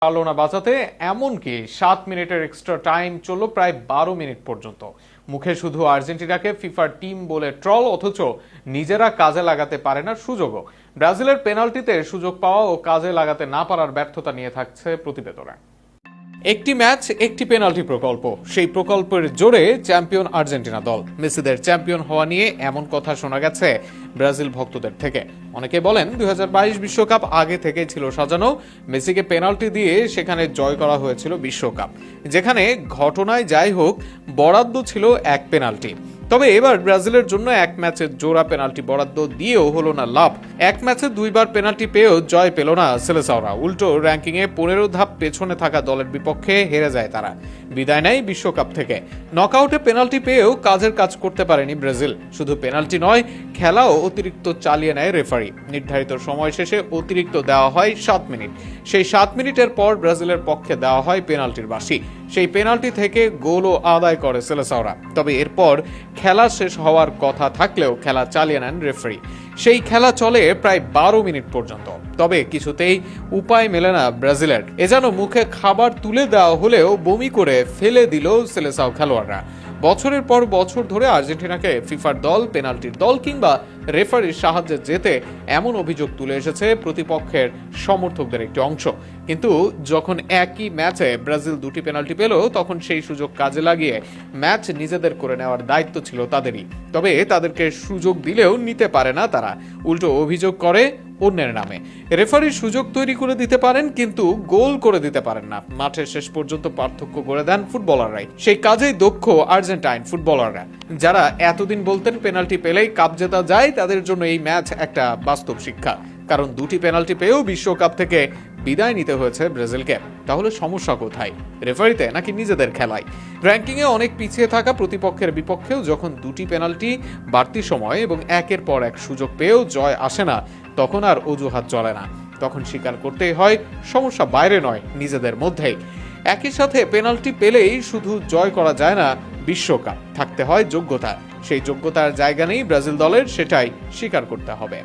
পারল না বাঁচাতে, এমনকি 7 মিনিটের এক্সট্রা টাইম চলল প্রায় 12 মিনিট পর্যন্ত। মুখে শুধু আর্জেন্টিনাকে ফিফার টিম বলে ট্রল, অথচ নিজেরা কাজে লাগাতে পারে না সুযোগও। ব্রাজিলের পেনাল্টিতে সুযোগ পাওয়া ও কাজে লাগাতে না পারার ব্যর্থতা নিয়ে থাকছে প্রতিবেদনে। একটি ম্যাচ একটি পেনাল্টি প্রকল্প, সেই প্রকল্পের জোরে চ্যাম্পিয়ন আর্জেন্টিনা দল। মেসিদের চ্যাম্পিয়ন হওয়া নিয়ে এমন কথা শোনা গেছে ব্রাজিল ভক্তদের থেকে। অনেকে বলেন 2022 বিশ্বকাপ আগে থেকেই ছিল সাজানো, মেসিকে পেনাল্টি দিয়ে সেখানে জয় করা হয়েছিল বিশ্বকাপ, যেখানে ঘটনায় যাই হোক বরাদ্দ ছিল এক পেনাল্টি। তবে এবার ব্রাজিলের জন্য এক ম্যাচে জোড়া পেনাল্টি বরাদ্দ দিয়েও হলো না লাভ। এক ম্যাচে দুইবার পেনাল্টি পেয়েও জয় পেল না সেলেসাওরা। উল্টো র্যাঙ্কিংয়ে 15 ধাপ পেছনে থাকা দলের বিপক্ষে হেরে যায় তারা, বিদায় নেয় বিশ্বকাপ থেকে। নকআউটে পেনাল্টি পেয়েও কাজের কাজ করতে পারেনি ব্রাজিল। শুধু পেনাল্টি নয়, খেলাও অতিরিক্ত চালিয়ে নেয় রেফারি। নির্ধারিত সময় শেষে অতিরিক্ত দেওয়া হয় 7 মিনিট। সেই 7 মিনিটের পর ব্রাজিলের পক্ষে দেওয়া হয় পেনাল্টির বাঁশি। সেই পেনাল্টি থেকে গোলও আদায় করে সেলেসাওরা। তবে এরপর খেলা শেষ হওয়ার কথা থাকলেও খেলা চালিয়ে নেন রেফারি। সেই খেলা চলে প্রায় 12 মিনিট পর্যন্ত। তবে কিছুতেই উপায় মেলে না ব্রাজিলের। এ যেন মুখে খাবার তুলে দেওয়া হলেও বমি করে ফেলে দিল সেলেসাও খেলোয়াড়রা। বছরের পর বছর ধরে আর্জেন্টিনাকে ফিফার দল, পেনাল্টির দল কিংবা রেফারির সাহায্যে যেতে এমন অভিযোগ তুলে এসেছে প্রতিপক্ষের সমর্থকদের একটি অংশ। কিন্তু যখন একই ম্যাচে ব্রাজিল দুটি পেনাল্টি পেল, তখন সেই সুযোগ কাজে লাগিয়ে ম্যাচ নিজেদের করে নেওয়ার দায়িত্ব ছিল তাদেরই। তবে তাদেরকে সুযোগ দিলেও নিতে পারে না তারা, উল্টো অভিযোগ করে অন্যের নামে। রেফারি সুযোগ তৈরি করে দিতে পারেন, কিন্তু গোল করে দিতে পারেন না। মাঠের শেষ পর্যন্ত পার্থক্য করে দেন ফুটবলাররাই। সেই কাজেই দক্ষ আর্জেন্টাইন ফুটবলাররা, যারা এতদিন বলতেন পেনাল্টি পেলেই কাপ জেতা যায়, তাদের জন্য এই ম্যাচ একটা বাস্তব শিক্ষা। কারণ দুটি পেনাল্টি পেয়েও বিশ্বকাপ থেকে বিদায় নিতে হয়েছে ব্রাজিলকে। তাহলে সমস্যা কোথায়, রেফারিতে নাকি নিজেদের খেলায়? র্যাঙ্কিংয়ে অনেক পিছিয়ে থাকা প্রতিপক্ষের বিপক্ষেও যখন দুটি পেনাল্টি, বাড়তি সময় এবং একের পর এক সুযোগ পেয়েও জয় আসে না, তখন আর অজুহাত চলে না। তখন স্বীকার করতেই হয় সমস্যা বাইরে নয়, নিজেদের মধ্যেই। একই সাথে পেনাল্টি পেলেই শুধু জয় করা যায় না, বিশ্বকাপ থাকতে হয় যোগ্যতা। সেই যোগ্যতার জায়গা নেই ব্রাজিল দলের, সেটাই স্বীকার করতে হবে।